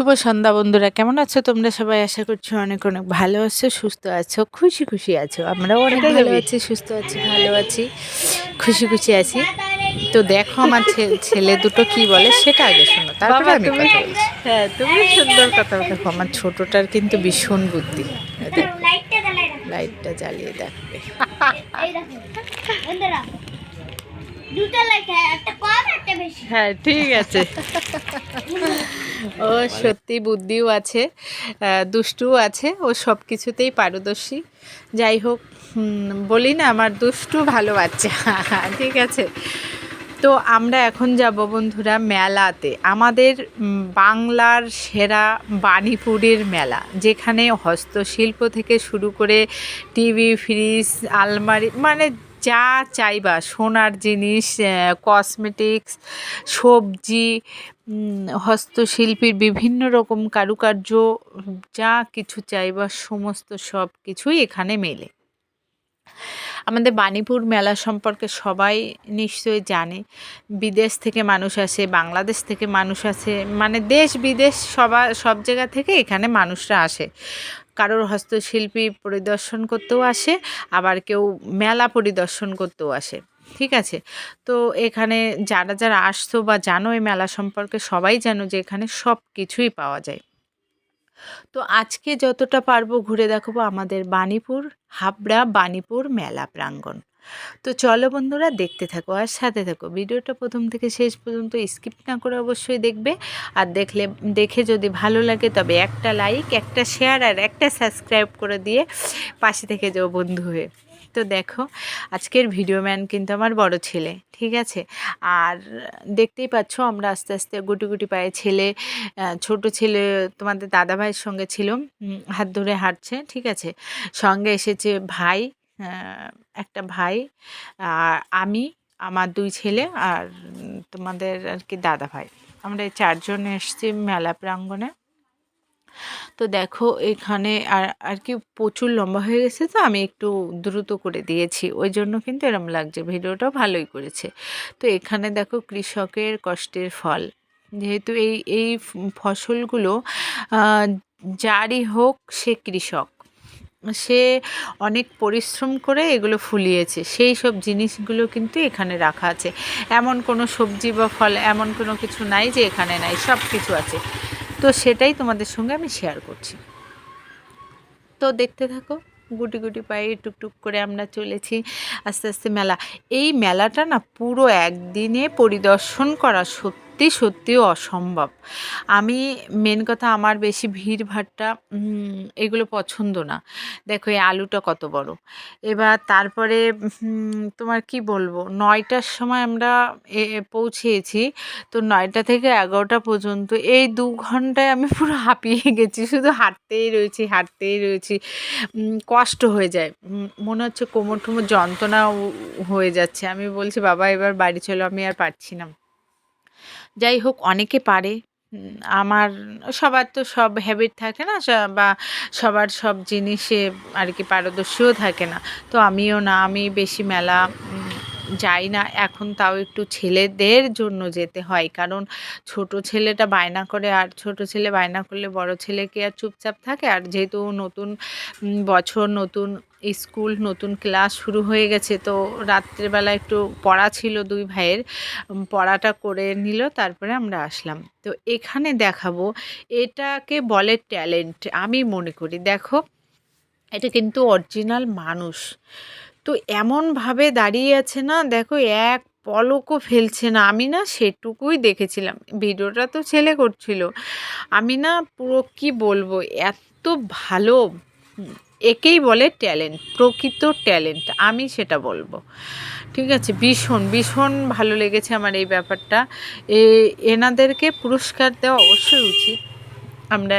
শুভ সন্ধ্যা বন্ধুরা, কেমন আছো তোমরা সবাই? আশা করছি অনেক অনেক ভালো আছো, সুস্থ আছো, খুশি খুশি আছো। আমরাও অনেক ভালো আছি, সুস্থ আছি, ভালো আছি, খুশি খুশি আছি। তো দেখো আমার ছেলে দুটো কি বলে সেটা আগে শোনো, তারপরে বাবা আমি তুমি কথা বলছি। হ্যাঁ তুমি সুন্দর কথা বলো। দেখো আমার ছোটটার কিন্তু ভীষণ বুদ্ধি। দেখো লাইটটা জ্বালিয়ে দেখবে। হ্যাঁ ঠিক আছে। ও সত্যি বুদ্ধিও আছে, দুষ্টুও আছে, ও সব কিছুতেই পারদর্শী। যাই হোক, বলি না আমার দুষ্টু ভালো বাচ্চা। ঠিক আছে, তো আমরা এখন যাব বন্ধুরা মেলাতে, আমাদের বাংলার সেরা বাণীপুরের মেলা, যেখানে হস্তশিল্প থেকে শুরু করে টিভি, ফ্রিজ, আলমারি, মানে যা চাইবা, সোনার জিনিস, কসমেটিক্স, সবজি, হস্তশিল্পীর বিভিন্ন রকম কারুকার্য, যা কিছু চাইবা সমস্ত সব কিছুই এখানে মেলে। আমাদের বাণীপুর মেলা সম্পর্কে সবাই নিশ্চয়ই জানে। বিদেশ থেকে মানুষ আসে, বাংলাদেশ থেকে মানুষ আসে, মানে দেশ বিদেশ সব জায়গা থেকে এখানে মানুষরা আসে। কারোর হস্তশিল্পী পরিদর্শন করতেও আসে, আবার কেউ মেলা পরিদর্শন করতেও আসে। ঠিক আছে, তো এখানে যারা যারা আসতো বা জানো এই মেলা সম্পর্কে, সবাই জানো যে এখানে সব কিছুই পাওয়া যায়। তো আজকে যতটা পারবো ঘুরে দেখাবো আমাদের বাণীপুর, হাবড়া বাণীপুর মেলা প্রাঙ্গণ। তো চলো বন্ধুরা, দেখতে থাকো আর সাথে থাকো, ভিডিওটা প্রথম থেকে শেষ পর্যন্ত স্কিপ না করে অবশ্যই দেখবে। আর দেখে যদি ভালো লাগে তবে একটা লাইক, একটা শেয়ার আর একটা সাবস্ক্রাইব করে দিয়ে পাশে থেকে যাও বন্ধু হয়ে। তো দেখো, আজকের ভিডিও ম্যান কিন্তু আমার বড় ছেলে। ঠিক আছে, আর দেখতেই পাচ্ছ আমরা আস্তে আস্তে গুটি গুটি পায়ে ছেলে, ছোট ছেলে তোমাদের দাদা ভাইয়ের সঙ্গে ছিল, হাত ধরে হাঁটছে। ঠিক আছে, সঙ্গে এসেছে ভাই, একটা ভাই, আর আমি, আমার দুই ছেলে, আর তোমাদের আর কি দাদা ভাই, আমরা এই চারজন এসেছি মেলা প্রাঙ্গণে। তো দেখো এখানে আর আর কি প্রচুর লম্বা হয়ে গেছে, তো আমি একটু দ্রুত করে দিয়েছি, ওই জন্য কিন্তু এরম লাগছে। ভিডিওটাও ভালোই করেছে। তো এখানে দেখো কৃষকের কষ্টের ফল, যেহেতু এই ফসলগুলো যারই হোক সে কৃষক, সে অনেক পরিশ্রম করে এগুলো ফুলিয়েছে, সেই সব জিনিসগুলো কিন্তু এখানে রাখা আছে। এমন কোনো সবজি বা ফল এমন কোনো কিছু নাই যে এখানে নাই, সব কিছু আছে। তো সেটাই তোমাদের সঙ্গে আমি শেয়ার করছি। তো দেখতে থাকো, গুটি গুটি পায়ে টুকটুক করে আমরা চলেছি আস্তে আস্তে মেলা। এই মেলাটা না পুরো একদিনে পরিদর্শন করা সত্যি সত্যি অসম্ভব। আমি মেন কথা, আমার বেশি ভিড় ভাট্টা এগুলো পছন্দ না। দেখো এই আলুটা কত বড়। এবার তারপরে তোমার কি বলবো, 9টার সময় আমরা পৌঁছেছি। তো 9টা থেকে 11টা পর্যন্ত এই 2 ঘন্টায় আমি পুরো হাঁপিয়ে গেছি, শুধু হাঁটতেই রয়েছি হাঁটতেই রয়েছি। কষ্ট হয়ে যায়, মনে হচ্ছে কোমর টোমর যন্ত্রণা হয়ে যাচ্ছে। আমি বলছি বাবা এবার বাড়ি চলো, আমি আর পারছি না। যাই হোক, অনেকে পারে, আমার সবার তো সব হ্যাবিট থাকে না, বা সবার সব জিনিসে আর কি পারদর্শীও থাকে না। তো আমিও না, আমি বেশি মেলা যাই না এখন, তাও একটু ছেলেদের জন্য যেতে হয়, কারণ ছোট ছেলেটা বায়না করে, আর ছোট ছেলে বায়না করলে বড় ছেলে কি আর চুপচাপ থাকে? আর যেহেতু নতুন বছর, নতুন স্কুল, নতুন ক্লাস শুরু হয়ে গেছে, তো রাত্রেবেলা একটু পড়া ছিল দুই ভাইয়ের, পড়াটা করে নিল, তারপরে আমরা আসলাম। তো এখানে দেখাবো, এটাকে বলে ট্যালেন্ট আমি মনে করি। দেখো এটা কিন্তু অরিজিনাল মানুষ, তো এমনভাবে দাঁড়িয়ে আছে না, দেখো এক পলকও ফেলছে না। আমি না সেটুকুই দেখেছিলাম, ভিডিওটা তো ছেলে করছিল। আমি না পুরো কি বলবো, এত ভালো, একেই বলে ট্যালেন্ট, প্রকৃত ট্যালেন্ট, আমি সেটা বলবো। ঠিক আছে, ভীষণ ভীষণ ভালো লেগেছে আমার এই ব্যাপারটা। এনাদেরকে পুরস্কার দেওয়া অবশ্যই উচিত। আমরা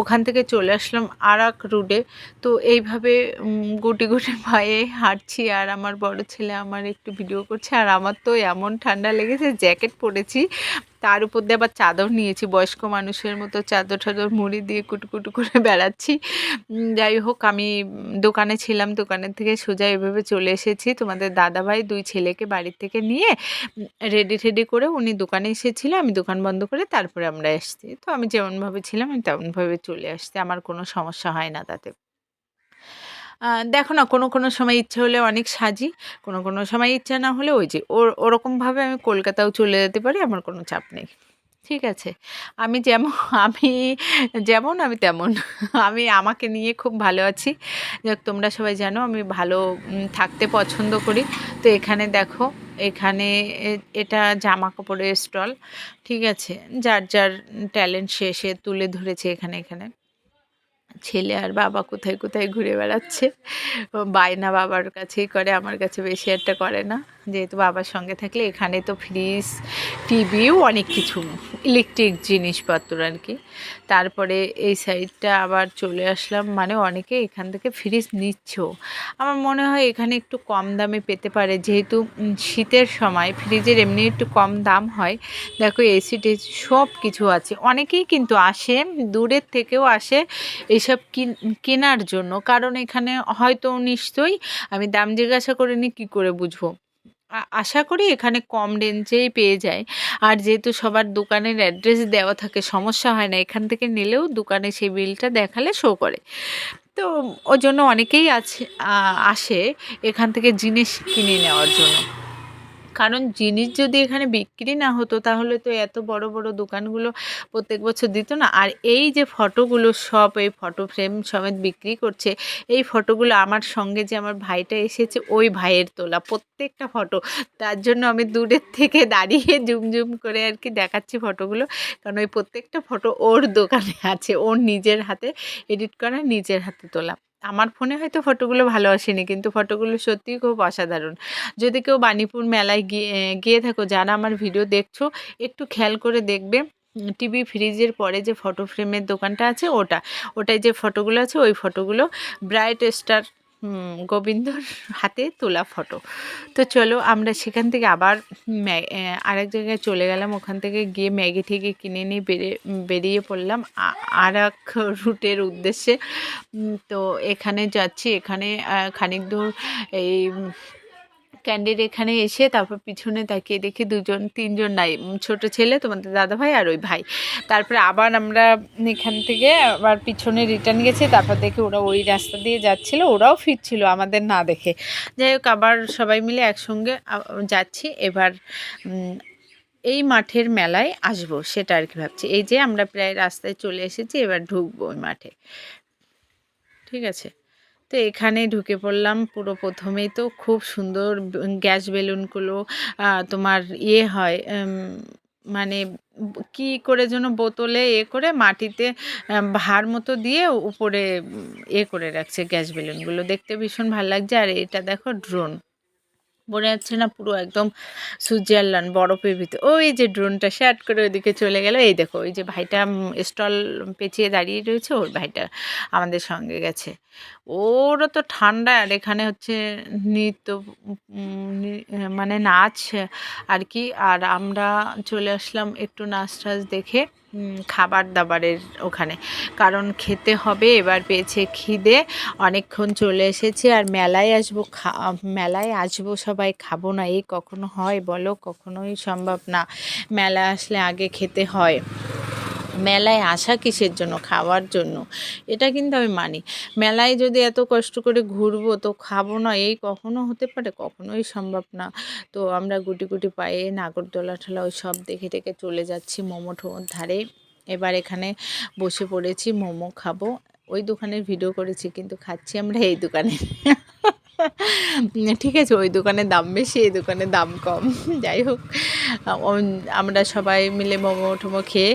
ওখান থেকে চলে আসলাম আরাক রোডে। তো এইভাবে গুটি গুটি পায়ে হাঁটছি, আর আমার বড় ছেলে আমার একটু ভিডিও করছে, আর আমার তো এমন ঠান্ডা লেগেছে, জ্যাকেট পরেছি, তার উপর দিয়ে আবার চাদর নিয়েছি, বয়স্ক মানুষের মতো চাদর টাদর মুড়ি দিয়ে কুটুকুটু করে বেড়াচ্ছি। যাই হোক, আমি দোকানে ছিলাম, দোকানের থেকে সোজা এভাবে চলে এসেছি। তোমাদের দাদাভাই 2 ছেলেকে বাড়ির থেকে নিয়ে রেডি টেডি করে উনি দোকানে এসেছিল, আমি দোকান বন্ধ করে তারপরে আমরা এসেছি। তো আমি যেমনভাবে ছিলাম আমি তেমনভাবে চলে আসছি, আমার কোনো সমস্যা হয় না তাতে। দেখো না, কোনো সময় ইচ্ছে হলে অনেক সাজি, কোনো সময় ইচ্ছা না হলে ওই যে ওরকমভাবে আমি কলকাতাও চলে যেতে পারি, আমার কোনো চাপ নেই। ঠিক আছে? আমি যেমন আমি যেমন আমি তেমন। আমি আমাকে নিয়ে খুব ভালো আছি। যাক, তোমরা সবাই জানো আমি ভালো থাকতে পছন্দ করি। তো এখানে দেখো, এখানে এটা জামা কাপড়ের স্টল। ঠিক আছে? যার ট্যালেন্ট সে তুলে ধরেছে এখানে। ছেলে আর বাবা কোথায় ঘুরে বেড়াচ্ছে। ও বায়না বাবার কাছেই করে, আমার কাছে বেশি একটা করে না। যেহেতু বাবার সঙ্গে থাকলে এখানে তো ফ্রিজ, টিভিও অনেক কিছু ইলেকট্রিক জিনিসপত্র আর কি। তারপরে এই সাইডটা আবার চলে আসলাম, মানে অনেকে এখান থেকে ফ্রিজ নিচ্ছেও। আমার মনে হয় এখানে একটু কম দামে পেতে পারে, যেহেতু শীতের সময় ফ্রিজের এমনি একটু কম দাম হয়। দেখো এসি টেসি সব কিছু আছে, অনেকেই কিন্তু আসে, দূরের থেকেও আসে এসব কেনার জন্য। কারণ এখানে হয়তো নিশ্চয়ই আমি দাম জিজ্ঞাসা করিনি, কি করে বুঝবো। আশা করি এখানে কম রেঞ্জেই পেয়ে যায়। আর যেহেতু সবার দোকানের অ্যাড্রেস দেওয়া থাকে, সমস্যা হয় না, এখান থেকে নিলেও দোকানে সেই বিলটা দেখালে শো করে। তো ওই জন্য অনেকেই আসে এখান থেকে জিনিস কিনে নেওয়ার জন্য। কারণ জিনিস যদি এখানে বিক্রি না হতো তাহলে তো এত বড় দোকানগুলো প্রত্যেক বছর দিত না। আর এই যে ফটোগুলো সব এই ফটো ফ্রেম সমেত বিক্রি করছে, এই ফটোগুলো আমার সঙ্গে যে আমার ভাইটা এসেছে ওই ভাইয়ের তোলা প্রত্যেকটা ফটো। তার জন্য আমি দূরের থেকে দাঁড়িয়ে জুম করে আর কি দেখাচ্ছি ফটোগুলো, কারণ ওই প্রত্যেকটা ফটো ওর দোকানে আছে, ওর নিজের হাতে এডিট করা, নিজের হাতে তোলা। আমার ফোনে হয়তো ফটোগুলো ভালো আসেনি, কিন্তু ফটোগুলো সত্যিই খুব অসাধারণ। যদি কেউ বাণীপুর মেলায় গিয়ে থাকো, যারা আমার ভিডিও দেখছো একটু খেয়াল করে দেখবে, টিভি ফ্রিজের পরে যে ফটো ফ্রেমের দোকানটা আছে ওটায় যে ফটোগুলো আছে ওই ফটোগুলো ব্রাইট স্টার গোবিন্দর হাতে তোলা ফটো। তো চলো আমরা সেখান থেকে আবার আরেক জায়গায় চলে গেলাম, ওখান থেকে গিয়ে ম্যাগি ঠ্যাগি কিনে নিয়ে বেরিয়ে পড়লাম আর এক রুটের উদ্দেশ্যে। তো এখানে যাচ্ছি, এখানে খানিক দূর এই ক্যান্ডির এখানে এসে তারপর পিছনে তাকিয়ে দেখি 2-3 জন নাই, ছোট ছেলে, তোমাদের দাদাভাই আর ওই ভাই। তারপরে আবার আমরা এখান থেকে আবার পিছনে রিটার্ন গেছি, তারপর দেখি ওরা ওই রাস্তা দিয়ে যাচ্ছিল, ওরাও ফিরছিল আমাদের না দেখে। যাই হোক, আবার সবাই মিলে একসঙ্গে যাচ্ছি। এবার এই মাঠের মেলায় আসবো সেটা আর কি ভাবছি। এই যে আমরা প্রায় রাস্তায় চলে এসেছি, এবার ঢুকবো ওই মাঠে। ঠিক আছে? তো এখানে ঢুকে পড়লাম। পুরো প্রথমেই তো খুব সুন্দর গ্যাস বেলুনগুলো তোমার হয়, মানে কি করে যেন বোতলে করে মাটিতে ভার মতো দিয়ে উপরে করে রাখছে গ্যাস বেলুনগুলো, দেখতে ভীষণ ভালো লাগছে। আর এটা দেখো ড্রোন, মনে যাচ্ছে না পুরো একদম সুইজারল্যান্ড বরফের ভিতরে। ওই যে ড্রোনটা শ্যাট করে ওইদিকে চলে গেল। এই দেখো ওই যে ভাইটা স্টল পেঁচিয়ে দাঁড়িয়ে রয়েছে, ওই ভাইটা আমাদের সঙ্গে গেছে। ওরও তো ঠান্ডা, আর এখানে হচ্ছে নৃত্য মানে নাচ আর কি। আর আমরা চলে আসলাম একটু নাচ টাচ দেখে খাবার দাবারের ওখানে, কারণ খেতে হবে। এবার পেয়েছে খিদে, অনেকক্ষণ চলে এসেছি। আর মেলায় আসবো সবাই, খাবো না এই কখনো হয় বলো? কখনোই সম্ভব না। মেলায় আসলে আগে খেতে হয়। মেলায় আসা কিসের জন্য? খাওয়ার জন্য। এটা কিন্তু আমি মানি। মেলায় যদি এত কষ্ট করে ঘুরবো তো খাবো না, এই কখনো হতে পারে? কখনোই সম্ভব না। তো আমরা গুটি পায়ে নাগরদোলা ঠোলা ওই সব দেখে টেকে চলে যাচ্ছি মোমো টোমোর ধারে। এবার এখানে বসে পড়েছি, মোমো খাবো। ওই দোকানের ভিডিও করেছি, কিন্তু খাচ্ছি আমরা এই দোকানে। ঠিক আছে, ওই দোকানের দাম বেশি, এই দোকানের দাম কম। যাই হোক, আমরা সবাই মিলে মোমো টোমো খেয়ে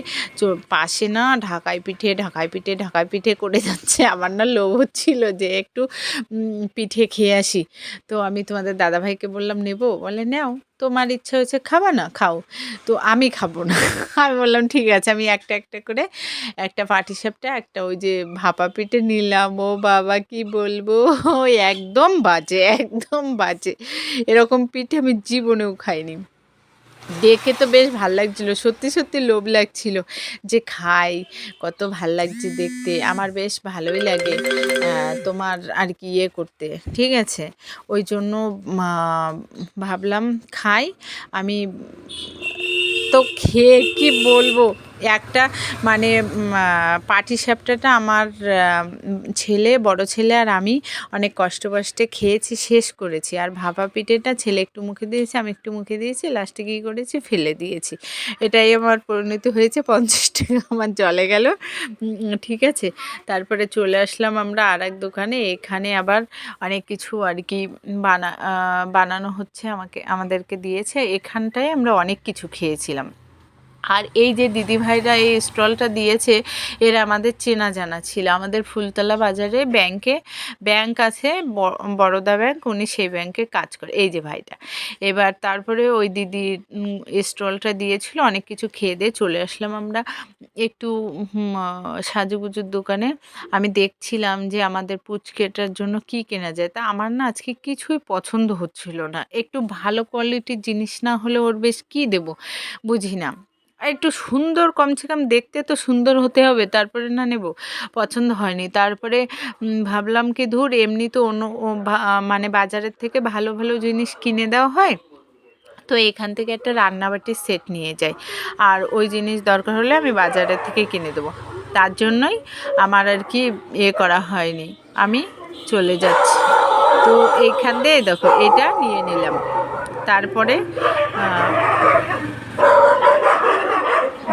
পাশে না ঢাকাই পিঠে করে যাচ্ছে। আমার না লোভ হচ্ছিল যে একটু পিঠে খেয়ে আসি। তো আমি তোমাদের দাদাভাইকে বললাম নেবো, বলে নাও, তোমার ইচ্ছা হয়েছে খাবা না, খাও। তো আমি খাবো না। আমি বললাম ঠিক আছে, আমি একটা করে একটা পাটিসাপটা, একটা ওই যে ভাপা পিঠে নিলাম। ও বাবা কি বলবো, একদম বাজে। এরকম পিঠে আমি জীবনেও খাইনি। দেখে তো বেশ ভাল লাগছিল, সত্যি সত্যি লোভ লাগছিল যে খাই, কত ভাল লাগছে দেখতে। আমার বেশ ভালোই লাগে তোমার আর কি ইয়ে করতে, ঠিক আছে। ওই জন্য ভাবলাম খাই আমি। তো খেয়ে কি বলবো, একটা মানে পাটিসাপটাটা আমার বড় ছেলে আর আমি অনেক কষ্টে খেয়েছি, শেষ করেছি। আর ভাপা পিঠেটা ছেলে একটু মুখে দিয়েছে, আমি একটু মুখে দিয়েছি, লাস্টে কী করেছি, ফেলে দিয়েছি। এটাই আমার পরিণতি হয়েছে, 50 টাকা আমার জলে গেল। ঠিক আছে, তারপরে চলে আসলাম আমরা আর এক দোকানে। এখানে আবার অনেক কিছু আর কি বানানো হচ্ছে, আমাদেরকে দিয়েছে। এখানটায় আমরা অনেক কিছু খেয়েছিলাম। আর এই যে দিদিভাইরা এই স্টলটা দিয়েছে, এরা আমাদের চেনা জানা ছিল। আমাদের ফুলতলা বাজারে ব্যাংক আছে, বরোদা ব্যাংক, উনি সেই ব্যাংকে কাজ করে, এই যে ভাইটা। এবার তারপরে ওই দিদি স্টলটা দিয়েছিল, অনেক কিছু খেয়ে দিয়ে চলে আসলাম আমরা একটু সাজুগুজুর দোকানে। আমি দেখছিলাম যে আমাদের পুচকেটার জন্য কি কেনা যায়, তা আমার না আজকে কিছুই পছন্দ হচ্ছিল না। একটু ভালো কোয়ালিটির জিনিস না হলে ওর বেশ কী দেবো বুঝি না। আর একটু সুন্দর, কমসে কম দেখতে তো সুন্দর হতে হবে, তারপরে না নেব। পছন্দ হয়নি। তারপরে ভাবলাম কি ধুর, এমনি তো অন্য মানে বাজারের থেকে ভালো ভালো জিনিস কিনে দেওয়া হয়, তো এখান থেকে একটা রান্নাবাটির সেট নিয়ে যাই, আর ওই জিনিস দরকার হলে আমি বাজারের থেকে কিনে দেবো। তার জন্যই আমার আর কি করা হয়নি, আমি চলে যাচ্ছি। তো এইখান দিয়ে দেখো এটা নিয়ে নিলাম। তারপরে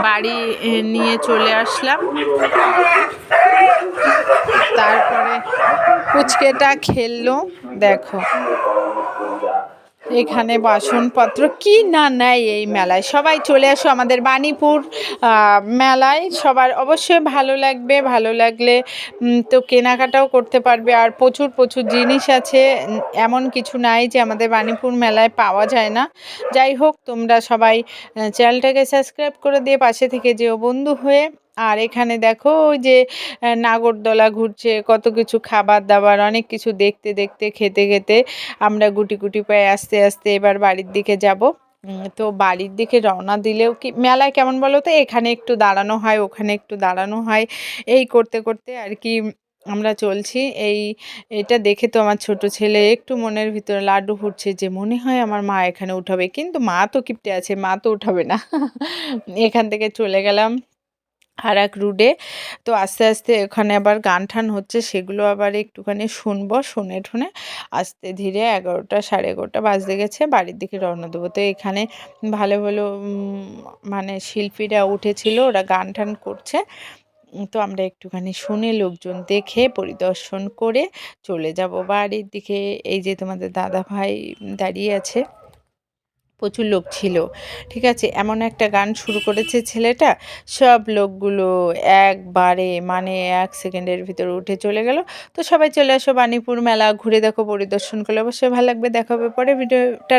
বাড়ি নিয়ে চলে আসলাম। তারপরে পুচকেটা খেললো, দেখো এখানে বাসনপত্র কি না নেয় এই মেলায়। সবাই চলে আসো আমাদের বাণীপুর মেলায়, সবার অবশ্যই ভালো লাগবে। ভালো লাগলে তো কেনাকাটাও করতে পারবে। আর প্রচুর প্রচুর জিনিস আছে, এমন কিছু নাই যে আমাদের বাণীপুর মেলায় পাওয়া যায় না। যাই হোক, তোমরা সবাই চ্যানেলটাকে সাবস্ক্রাইব করে দিয়ে পাশে থেকে যেও বন্ধু হয়ে। আর এখানে দেখো ওই যে নাগরদোলা ঘুরছে, কত কিছু খাবার দাবার, অনেক কিছু দেখতে দেখতে খেতে খেতে আমরা গুটি গুটি পায়ে আস্তে আস্তে এবার বাড়ির দিকে যাব। তো বাড়ির দিকে রওনা দিলেও কি মেলায় কেমন বলো তো, এখানে একটু দাঁড়ানো হয়, ওখানে একটু দাঁড়ানো হয়, এই করতে করতে আর কি আমরা চলছি। এটা দেখে তো আমার ছোট ছেলে একটু মনের ভিতরে লাড্ডু ফুটছে যে মনে হয় আমার মা এখানে উঠাবে, কিন্তু মা তো কিপটে আছে, মা তো উঠাবে না। এখান থেকে চলে গেলাম আর এক রুটে। তো আস্তে আস্তে ওখানে আবার গান টান হচ্ছে, সেগুলো আবার একটুখানি শুনবো, শুনে ঠুনে আস্তে ধীরে 11টা 11:30 বাজতে গেছে, বাড়ির দিকে রওনা দেবো। তো এখানে ভালো ভালো মানে শিল্পীরা উঠেছিল, ওরা গান টান করছে। তো আমরা একটুখানি শুনে, লোকজন দেখে, পরিদর্শন করে চলে যাব বাড়ির দিকে। এই যে তোমাদের দাদা ভাই দাঁড়িয়ে আছে, প্রচুর লোক ছিল, ঠিক আছে। এমন একটা গান শুরু করেছে ছেলেটা, সব লোকগুলো একবারে মানে 1 সেকেন্ডের ভিতরে উঠে চলে গেল। তো সবাই চলে আসো বাণীপুর মেলা, ঘুরে দেখো, পরিদর্শন করলে অবশ্যই ভালো লাগবে। দেখা হবে পরে ভিডিওটা।